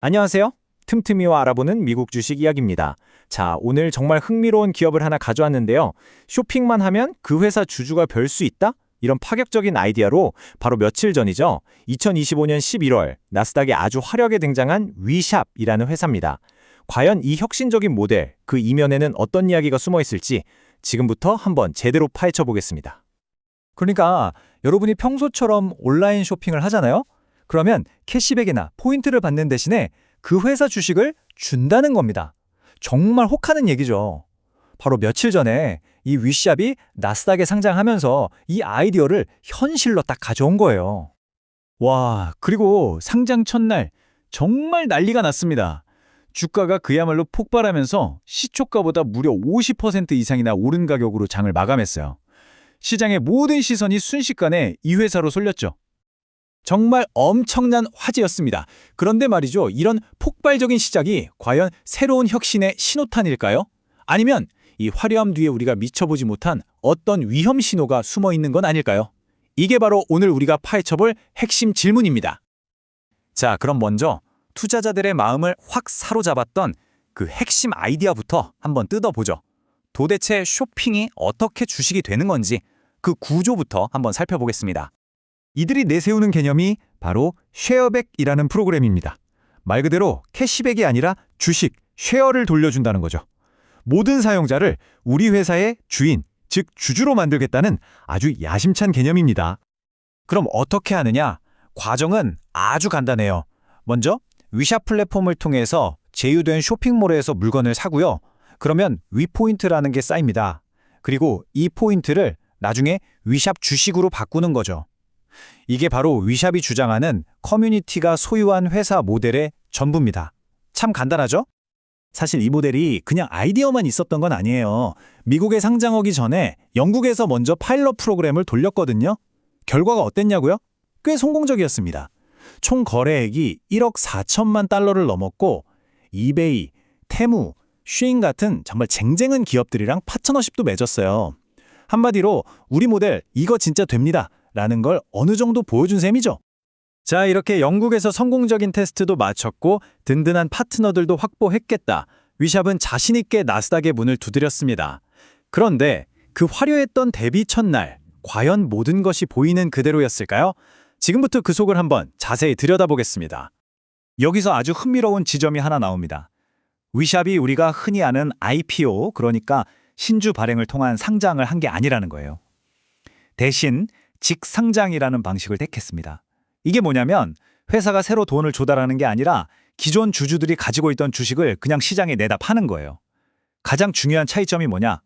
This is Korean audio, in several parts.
안녕하세요. 틈틈이와 알아보는 미국 주식 이야기입니다. 자, 오늘 정말 흥미로운 기업을 하나 가져왔는데요. 쇼핑만 하면 그 회사 주주가 별 수 있다? 이런 파격적인 아이디어로 바로 며칠 전이죠. 2025년 11월 나스닥에 아주 화려하게 등장한 위샵이라는 회사입니다. 과연 이 혁신적인 모델, 그 이면에는 어떤 이야기가 숨어 있을지 지금부터 한번 제대로 파헤쳐 보겠습니다. 그러니까 여러분이 평소처럼 온라인 쇼핑을 하잖아요? 그러면 캐시백이나 포인트를 받는 대신에 그 회사 주식을 준다는 겁니다. 정말 혹하는 얘기죠. 바로 며칠 전에 이 위샵이 나스닥에 상장하면서 이 아이디어를 현실로 딱 가져온 거예요. 와, 그리고 상장 첫날 정말 난리가 났습니다. 주가가 그야말로 폭발하면서 시초가보다 무려 50% 이상이나 오른 가격으로 장을 마감했어요. 시장의 모든 시선이 순식간에 이 회사로 쏠렸죠. 정말 엄청난 화제였습니다. 그런데 말이죠, 이런 폭발적인 시작이 과연 새로운 혁신의 신호탄일까요? 아니면 이 화려함 뒤에 우리가 미쳐보지 못한 어떤 위험 신호가 숨어 있는 건 아닐까요? 이게 바로 오늘 우리가 파헤쳐볼 핵심 질문입니다. 자, 그럼 먼저 투자자들의 마음을 확 사로잡았던 그 핵심 아이디어부터 한번 뜯어보죠. 도대체 쇼핑이 어떻게 주식이 되는 건지 그 구조부터 한번 살펴보겠습니다. 이들이 내세우는 개념이 바로 쉐어백이라는 프로그램입니다. 말 그대로 캐시백이 아니라 주식, 쉐어를 돌려준다는 거죠. 모든 사용자를 우리 회사의 주인, 즉 주주로 만들겠다는 아주 야심찬 개념입니다. 그럼 어떻게 하느냐? 과정은 아주 간단해요. 먼저 위샵 플랫폼을 통해서 제휴된 쇼핑몰에서 물건을 사고요. 그러면 위포인트라는 게 쌓입니다. 그리고 이 포인트를 나중에 위샵 주식으로 바꾸는 거죠. 이게 바로 위샵이 주장하는 커뮤니티가 소유한 회사 모델의 전부입니다. 참 간단하죠? 사실 이 모델이 그냥 아이디어만 있었던 건 아니에요. 미국에 상장하기 전에 영국에서 먼저 파일럿 프로그램을 돌렸거든요. 결과가 어땠냐고요? 꽤 성공적이었습니다. 총 거래액이 1억 4천만 달러를 넘었고 이베이, 테무, 쉐인 같은 정말 쟁쟁한 기업들이랑 파트너십도 맺었어요. 한마디로 우리 모델 이거 진짜 됩니다 라는 걸 어느 정도 보여준 셈이죠. 자, 이렇게 영국에서 성공적인 테스트도 마쳤고 든든한 파트너들도 확보했겠다. 위샵은 자신 있게 나스닥의 문을 두드렸습니다. 그런데 그 화려했던 데뷔 첫날 과연 모든 것이 보이는 그대로였을까요? 지금부터 그 속을 한번 자세히 들여다보겠습니다. 여기서 아주 흥미로운 지점이 하나 나옵니다. 위샵이 우리가 흔히 아는 IPO, 그러니까 신주 발행을 통한 상장을 한 게 아니라는 거예요. 대신 직상장이라는 방식을 택했습니다. 이게 뭐냐면 회사가 새로 돈을 조달하는 게 아니라 기존 주주들이 가지고 있던 주식을 그냥 시장에 내다 파는 거예요. 가장 중요한 차이점이 뭐냐?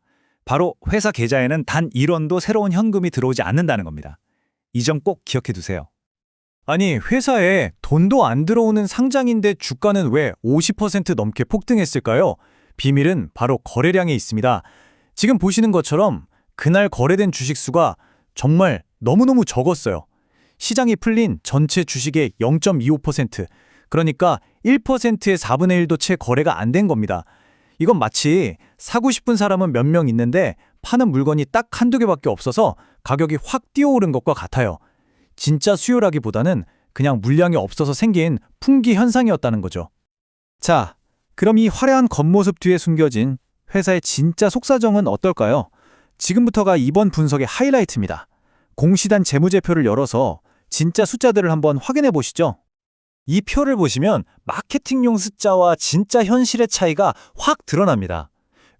바로 회사 계좌에는 단 1원도 새로운 현금이 들어오지 않는다는 겁니다. 이 점 꼭 기억해 두세요. 아니, 회사에 돈도 안 들어오는 상장인데 주가는 왜 50% 넘게 폭등했을까요? 비밀은 바로 거래량에 있습니다. 지금 보시는 것처럼 그날 거래된 주식 수가 정말 너무너무 적었어요. 시장이 풀린 전체 주식의 0.25%, 그러니까 1%의 4분의 1도 채 거래가 안 된 겁니다. 이건 마치 사고 싶은 사람은 몇 명 있는데 파는 물건이 딱 한두 개밖에 없어서 가격이 확 뛰어오른 것과 같아요. 진짜 수요라기보다는 그냥 물량이 없어서 생긴 풍기 현상이었다는 거죠. 자, 그럼 이 화려한 겉모습 뒤에 숨겨진 회사의 진짜 속사정은 어떨까요? 지금부터가 이번 분석의 하이라이트입니다. 공시단 재무제표를 열어서 진짜 숫자들을 한번 확인해 보시죠. 이 표를 보시면 마케팅용 숫자와 진짜 현실의 차이가 확 드러납니다.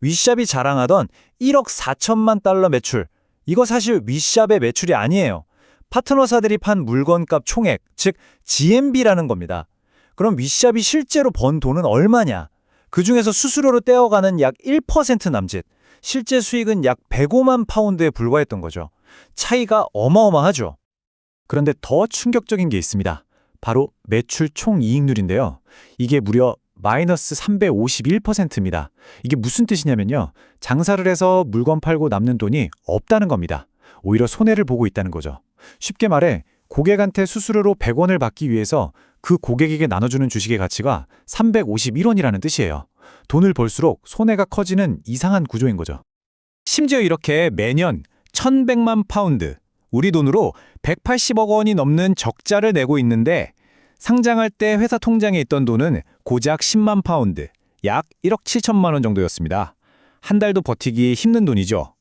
위샵이 자랑하던 1억 4천만 달러 매출, 이거 사실 위샵의 매출이 아니에요. 파트너사들이 판 물건값 총액, 즉 GMV라는 겁니다. 그럼 위샵이 실제로 번 돈은 얼마냐? 그중에서 수수료로 떼어가는 약 1% 남짓, 실제 수익은 약 105만 파운드에 불과했던 거죠. 차이가 어마어마하죠. 그런데 더 충격적인 게 있습니다. 바로 매출 총이익률인데요. 이게 무려 마이너스 351%입니다. 이게 무슨 뜻이냐면요. 장사를 해서 물건 팔고 남는 돈이 없다는 겁니다. 오히려 손해를 보고 있다는 거죠. 쉽게 말해 고객한테 수수료로 100원을 받기 위해서 그 고객에게 나눠주는 주식의 가치가 351원이라는 뜻이에요. 돈을 벌수록 손해가 커지는 이상한 구조인 거죠. 심지어 이렇게 매년 1,100만 파운드, 우리 돈으로 180억 원이 넘는 적자를 내고 있는데 상장할 때 회사 통장에 있던 돈은 고작 10만 파운드, 약 1억 7천만 원 정도였습니다. 한 달도 버티기 힘든 돈이죠.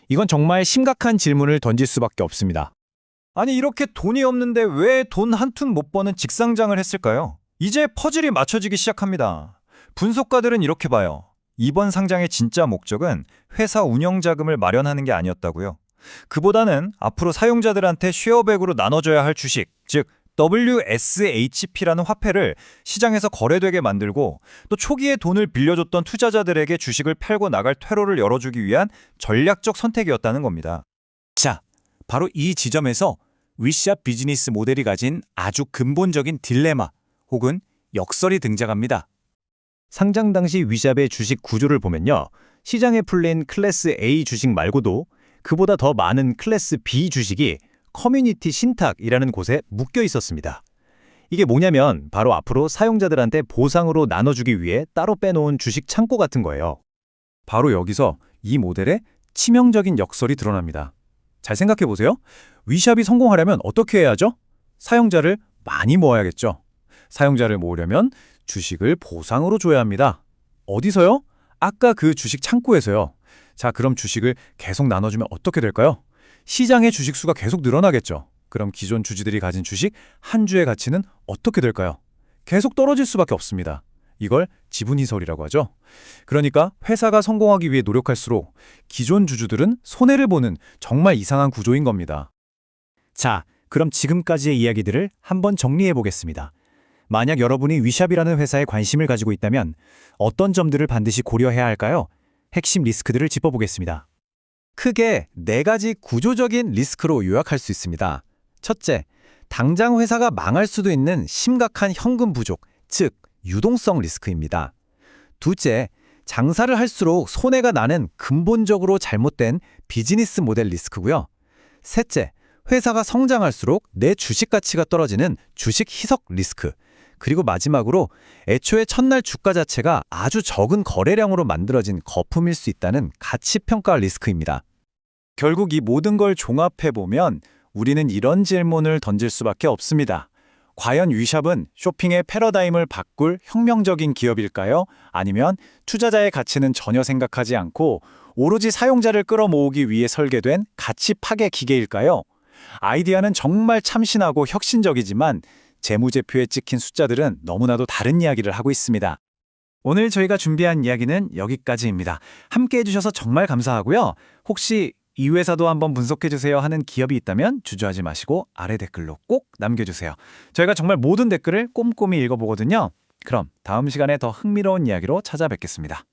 이건 정말 심각한 질문을 던질 수밖에 없습니다. 아니 이렇게 돈이 없는데 왜 돈 한 푼 못 버는 직상장을 했을까요? 이제 퍼즐이 맞춰지기 시작합니다. 분석가들은 이렇게 봐요. 이번 상장의 진짜 목적은 회사 운영 자금을 마련하는 게 아니었다고요. 그보다는 앞으로 사용자들한테 쉐어백으로 나눠줘야 할 주식, 즉 WSHP라는 화폐를 시장에서 거래되게 만들고 또 초기에 돈을 빌려줬던 투자자들에게 주식을 팔고 나갈 퇴로를 열어주기 위한 전략적 선택이었다는 겁니다. 자, 바로 이 지점에서 위샵 비즈니스 모델이 가진 아주 근본적인 딜레마 혹은 역설이 등장합니다. 상장 당시 위샵의 주식 구조를 보면요. 시장에 풀린 클래스 A 주식 말고도 그보다 더 많은 클래스 B 주식이 커뮤니티 신탁이라는 곳에 묶여 있었습니다. 이게 뭐냐면 바로 앞으로 사용자들한테 보상으로 나눠주기 위해 따로 빼놓은 주식 창고 같은 거예요. 바로 여기서 이 모델의 치명적인 역설이 드러납니다. 잘 생각해 보세요. 위샵이 성공하려면 어떻게 해야죠? 사용자를 많이 모아야겠죠. 사용자를 모으려면 주식을 보상으로 줘야 합니다. 어디서요? 아까 그 주식 창고에서요. 자, 그럼 주식을 계속 나눠주면 어떻게 될까요? 시장의 주식 수가 계속 늘어나겠죠. 그럼 기존 주주들이 가진 주식 한 주의 가치는 어떻게 될까요? 계속 떨어질 수밖에 없습니다. 이걸 지분이설이라고 하죠. 그러니까 회사가 성공하기 위해 노력할수록 기존 주주들은 손해를 보는 정말 이상한 구조인 겁니다. 자, 그럼 지금까지의 이야기들을 한번 정리해 보겠습니다. 만약 여러분이 위샵이라는 회사에 관심을 가지고 있다면 어떤 점들을 반드시 고려해야 할까요? 핵심 리스크들을 짚어보겠습니다. 크게 4가지 구조적인 리스크로 요약할 수 있습니다. 첫째, 당장 회사가 망할 수도 있는 심각한 현금 부족, 즉 유동성 리스크입니다. 둘째, 장사를 할수록 손해가 나는 근본적으로 잘못된 비즈니스 모델 리스크고요. 셋째, 회사가 성장할수록 내 주식 가치가 떨어지는 주식 희석 리스크. 그리고 마지막으로 애초에 첫날 주가 자체가 아주 적은 거래량으로 만들어진 거품일 수 있다는 가치평가 리스크입니다. 결국 이 모든 걸 종합해보면 우리는 이런 질문을 던질 수밖에 없습니다. 과연 위샵은 쇼핑의 패러다임을 바꿀 혁명적인 기업일까요? 아니면 투자자의 가치는 전혀 생각하지 않고 오로지 사용자를 끌어모으기 위해 설계된 가치 파괴 기계일까요? 아이디어는 정말 참신하고 혁신적이지만 재무제표에 찍힌 숫자들은 너무나도 다른 이야기를 하고 있습니다. 오늘 저희가 준비한 이야기는 여기까지입니다. 함께 해주셔서 정말 감사하고요. 혹시 이 회사도 한번 분석해주세요 하는 기업이 있다면 주저하지 마시고 아래 댓글로 꼭 남겨주세요. 저희가 정말 모든 댓글을 꼼꼼히 읽어보거든요. 그럼 다음 시간에 더 흥미로운 이야기로 찾아뵙겠습니다.